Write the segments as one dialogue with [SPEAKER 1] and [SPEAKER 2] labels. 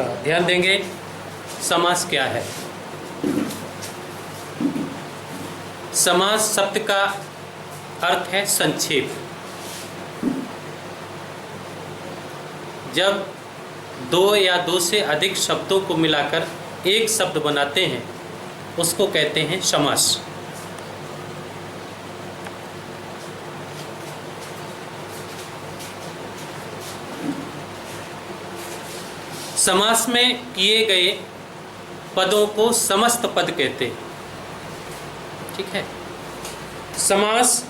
[SPEAKER 1] का ध्यान देंगे। समास क्या है? समास शब्द का अर्थ है संक्षेप। जब दो या दो से अधिक शब्दों को मिलाकर एक शब्द बनाते हैं उसको कहते हैं समास। समास में किए गए पदों को समस्त पद कहते हैं। ठीक है। समास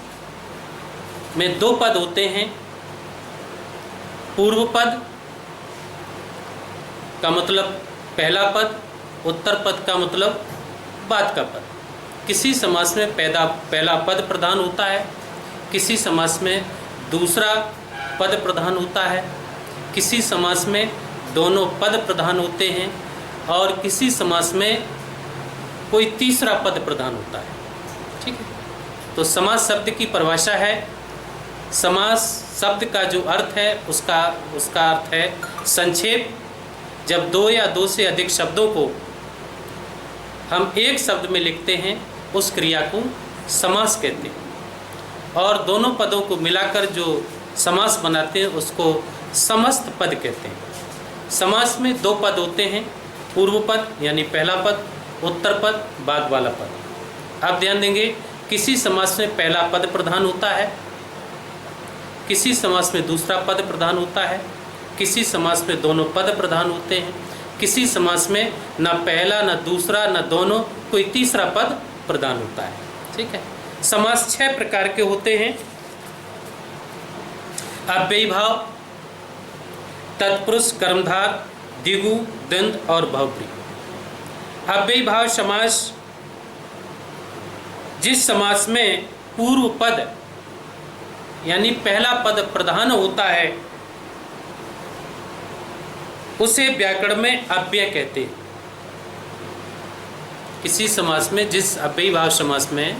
[SPEAKER 1] में दो पद होते हैं। पूर्व पद का मतलब पहला पद, उत्तर पद का मतलब बाद का पद। किसी समास में पहला पद प्रधान होता है, किसी समास में दूसरा पद प्रधान होता है, किसी समास में दोनों पद प्रधान होते हैं और किसी समास में कोई तीसरा पद प्रधान होता है। ठीक है। तो समास शब्द की परिभाषा है, समास शब्द का जो अर्थ है उसका अर्थ है संक्षेप। जब दो या दो से अधिक शब्दों को हम एक शब्द में लिखते हैं उस क्रिया को समास कहते हैं, और दोनों पदों को मिलाकर जो समास बनाते हैं उसको समस्त पद कहते हैं। समास में दो पद होते हैं, पूर्व पद यानी पहला पद, उत्तर पद बाद वाला पद। आप ध्यान देंगे, किसी समास में पहला पद प्रधान होता है, किसी समास में दूसरा पद प्रधान होता है, किसी समास में दोनों पद प्रधान होते हैं, किसी समास में न पहला न दूसरा न दोनों कोई तीसरा पद प्रधान होता है। ठीक है। समास 6 प्रकार के होते हैं। अव्ययी भाव, तत्पुरुष, कर्मधार, द्विगु, द्वंद्व और बहुब्री। अव्ययी भाव समास जिस समास में पूर्व पद यानी पहला पद प्रधान होता है उसे व्याकरण में अव्यय कहते हैं। किसी समास में जिस अव्ययी भाव समास में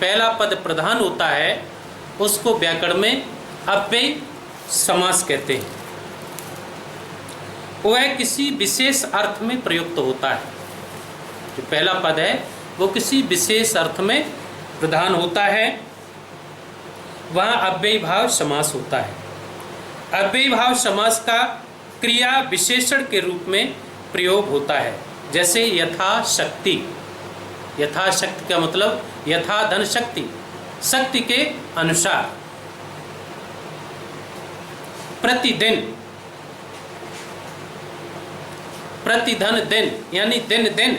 [SPEAKER 1] पहला पद प्रधान होता है उसको व्याकरण में अव्ययी समास कहते हैं। वह किसी विशेष अर्थ में प्रयुक्त होता है। जो पहला पद है वो किसी विशेष अर्थ में प्रधान होता है, वहाँ अव्ययी भाव समास होता है। अव्ययी भाव समास का क्रिया विशेषण के रूप में प्रयोग होता है, जैसे यथाशक्ति। यथाशक्ति का मतलब यथा धन शक्ति, शक्ति के अनुसार। प्रतिदिन, प्रतिधन दिन यानी दिन दिन।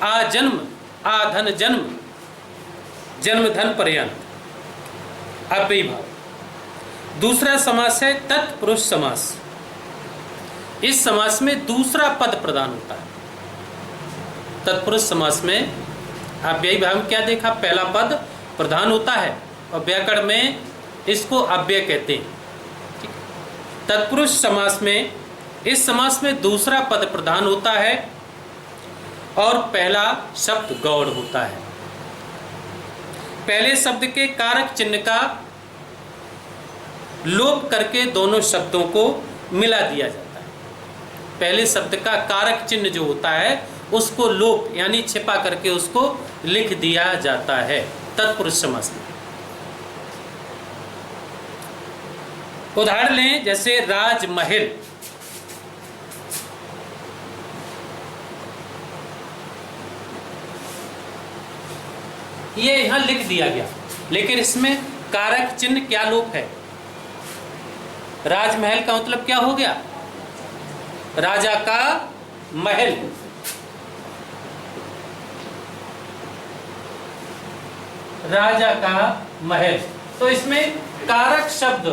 [SPEAKER 1] आजन्म, आधन जन्म, जन्म धन पर्यंत। अव्ययी भाव। दूसरा समास है तत्पुरुष समास। इस समास में दूसरा पद प्रधान होता है। तत्पुरुष समास में अव्ययी भाव में क्या देखा? पहला पद प्रधान होता है और व्याकरण में इसको अव्यय कहते हैं। तत्पुरुष समास में, इस समास में दूसरा पद प्रधान होता है और पहला शब्द गौड़ होता है। पहले शब्द के कारक चिन्ह का लोप करके दोनों शब्दों को मिला दिया जाता है। पहले शब्द का कारक चिन्ह जो होता है उसको लोप यानी छिपा करके उसको लिख दिया जाता है तत्पुरुष समास में। उदाहरण लें, जैसे राजमहल। ये यहां लिख दिया गया, लेकिन इसमें कारक चिन्ह क्या लोप है? राजमहल का मतलब क्या हो गया? राजा का महल। राजा का महल। तो इसमें कारक शब्द,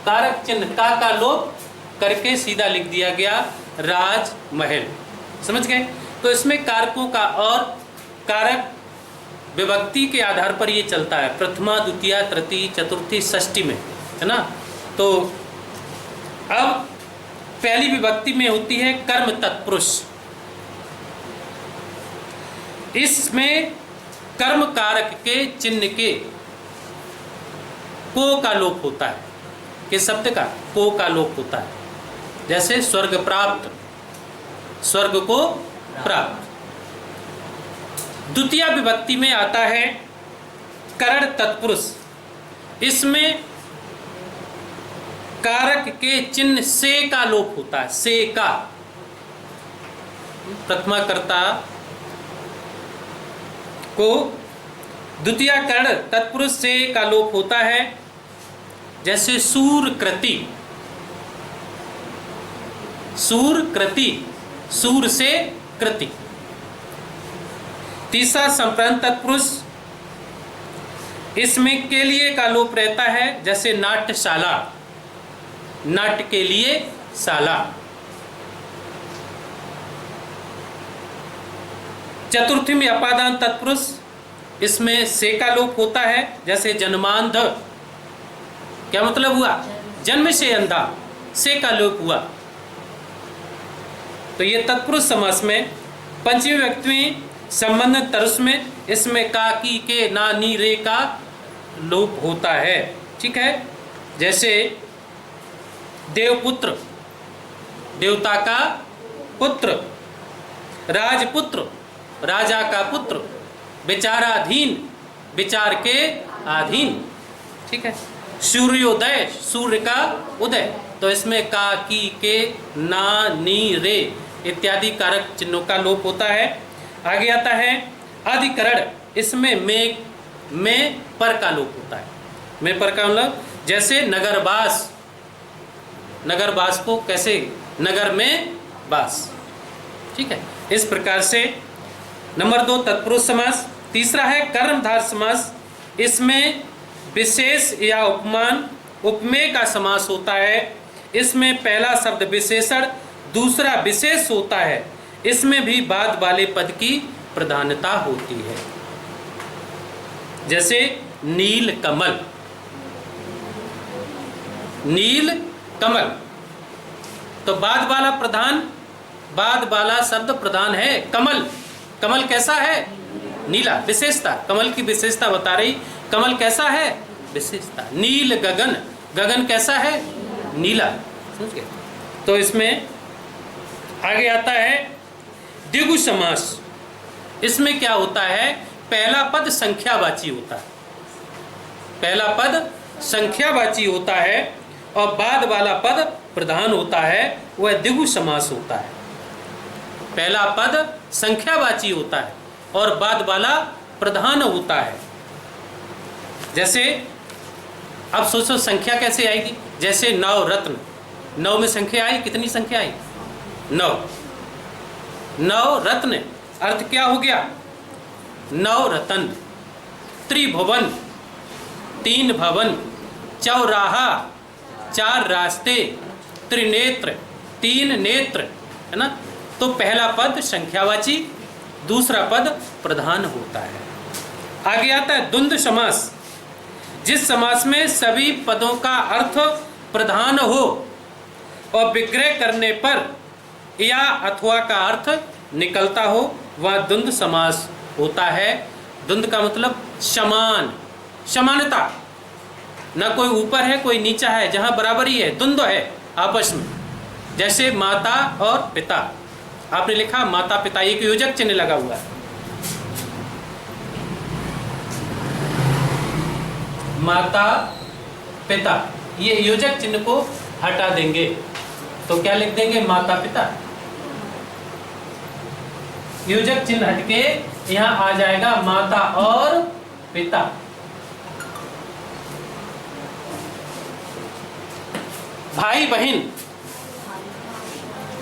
[SPEAKER 1] कारक चिन्ह का लोप करके सीधा लिख दिया गया राजमहल। समझ गए? तो इसमें कारकों का और कारक विभक्ति के आधार पर ये चलता है, प्रथमा, द्वितीया, तृतीय, चतुर्थी, षष्ठी में, है ना। तो अब पहली विभक्ति में होती है कर्म तत्पुरुष। इसमें कर्म कारक के चिन्ह के को का लोप होता है। किस शब्द का? को का लोप होता है। जैसे स्वर्ग प्राप्त, स्वर्ग को प्राप्त। द्वितीय विभक्ति में आता है करण तत्पुरुष। इसमें कारक के चिन्ह से का लोप होता है, से का। प्रथमा कर्ता को द्वितीय करण तत्पुरुष से का लोप होता है, जैसे सूरकृति, सूरकृति, सूर से कृति। तीसरा संप्रंत तत्पुरुष, इसमें के लिए का लोप रहता है, जैसे नाट्यशाला, नाट्य के लिए शाला। चतुर्थी में अपादान तत्पुरुष, इसमें से का लोप होता है, जैसे जन्मांध। क्या मतलब हुआ? जन्म से अंधा, से का लोप हुआ। तो ये तत्पुरुष समास में। पंचमी व्यक्ति में संबंधित तर्स में, इसमें का, की, के, ना, नी, रे का लोप होता है। ठीक है, जैसे देवपुत्र, देवता का पुत्र। राजपुत्र, राजा का पुत्र। विचाराधीन, विचार के अधीन। ठीक है। सूर्योदय, सूर्य का उदय। तो इसमें का, की, के, ना, नी, रे इत्यादि कारक चिन्हों का लोप होता है। आगे आता है अधिकरण। इसमें में पर का लोप होता है। में पर का मतलब, जैसे नगरवास, नगरवास को कैसे, नगर में वास। ठीक है, इस प्रकार से। नंबर 2 तत्पुरुष समास। तीसरा है कर्मधार समास। इसमें विशेष या उपमान, उपमेय का समास होता है। इसमें पहला शब्द विशेषण, दूसरा विशेष होता है। इसमें भी बाद वाले पद की प्रधानता होती है, जैसे नील कमल, नील कमल। तो बाद वाला प्रधान, बाद वाला शब्द प्रधान है। कमल, कमल कैसा है? नीला, विशेषता। कमल की विशेषता बता रही। कमल कैसा है? विशेषता। नील गगन, गगन कैसा है? नीला। समझ गए? तो इसमें आगे आता है द्विगु समास। इसमें क्या होता है? पहला पद संख्यावाची होता है, पहला पद संख्यावाची होता है और बाद वाला पद प्रधान होता है, वह द्विगु समास होता है। पहला पद संख्यावाची होता है और बाद वाला प्रधान होता है। जैसे अब सोचो संख्या कैसे आएगी? जैसे नव रत्न, नव में संख्या आई, कितनी संख्या आई? 9। नव रत्न अर्थ क्या हो गया? नव रतन। त्रिभुवन, 3 भवन। चौराहा, 4 रास्ते। त्रिनेत्र, 3 नेत्र, है ना? तो पहला पद संख्यावाची, दूसरा पद प्रधान होता है। आगे आता है द्वंद्व समास। जिस समास में सभी पदों का अर्थ प्रधान हो और विग्रह करने पर या अथवा का अर्थ निकलता हो, वह द्वंद्व समास होता है। द्वंद्व का मतलब समान, समानता। न कोई ऊपर है कोई नीचा है, जहाँ बराबरी है, द्वंद्व है आपस में। जैसे माता और पिता, आपने लिखा माता पिता, एक योजक चिन्ह लगा हुआ है। माता पिता, ये योजक चिन्ह को हटा देंगे तो क्या लिख देंगे? माता पिता। योजक चिन्ह हटके यहाँ आ जाएगा माता और पिता। भाई बहन,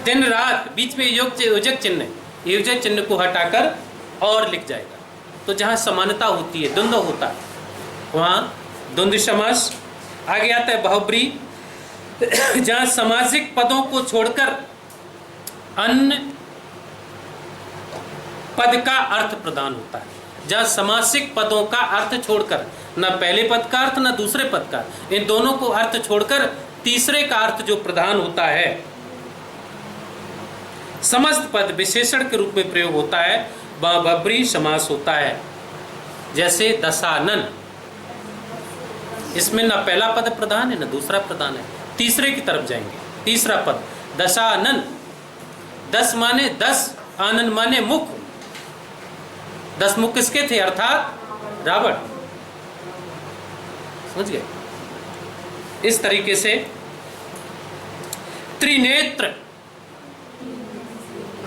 [SPEAKER 1] दिन रात, बीच में योजक चिन्ह, योजक चिन्ह को हटाकर और लिख जाएगा। तो जहाँ समानता होती है, द्वंद्व होता है, वहाँ द्वंद्व समास। आगे आता है बहुब्री। जहाँ सामासिक पदों को छोड़कर अन्य पद का अर्थ प्रदान होता है। जहाँ सामासिक पदों का अर्थ छोड़कर, न पहले पद का अर्थ न दूसरे पद का, इन दोनों को अर्थ छोड़कर तीसरे का अर्थ जो प्रधान होता है, समस्त पद विशेषण के रूप में प्रयोग होता है, वह बहुब्री समास होता है। जैसे दशानन, इसमें न पहला पद प्रधान है न दूसरा प्रधान है, तीसरे की तरफ जाएंगे, तीसरा पद। दशानन, दस माने दस, आनन माने मुख। 10 मुख किसके थे? अर्थात रावण। समझ गए? इस तरीके से त्रिनेत्र,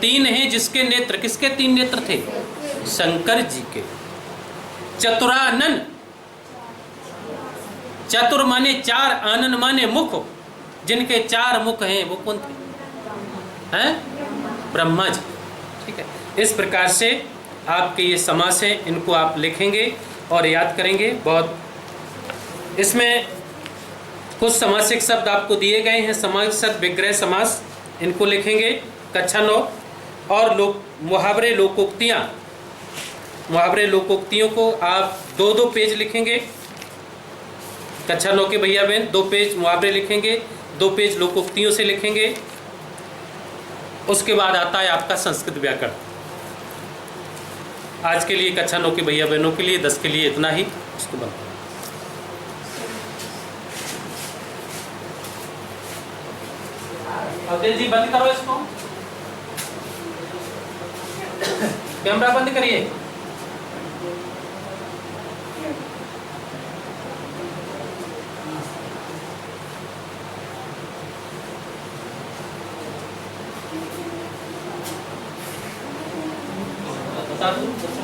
[SPEAKER 1] 3 हैं जिसके नेत्र, किसके 3 नेत्र थे? शंकर जी के। चतुरानन, चतुर माने 4, आनन माने मुख, जिनके 4 मुख हैं वो कौन थे? हैं? ब्रह्मा जी। ठीक है, इस प्रकार से आपके ये समास हैं, इनको आप लिखेंगे और याद करेंगे। बहुत इसमें कुछ समासिक शब्द आपको दिए गए हैं, समासक विग्रह समास, इनको लिखेंगे कक्षा 9। और मुहावरे लोकोक्तियाँ, मुहावरे लोकोक्तियों को आप 2-2 पेज लिखेंगे। कक्षा 9 के भैया बहन 2 पेज मुहावरे लिखेंगे, 2 पेज लोकोक्तियों से लिखेंगे। उसके बाद आता है आपका संस्कृत व्याकरण। आज के लिए कक्षा 9 के भैया बहनों के लिए 10 के लिए इतना ही। इसको बंद करो। अब्दुल जी बंद करो इसको, कैमरा बंद करिए। बता दूं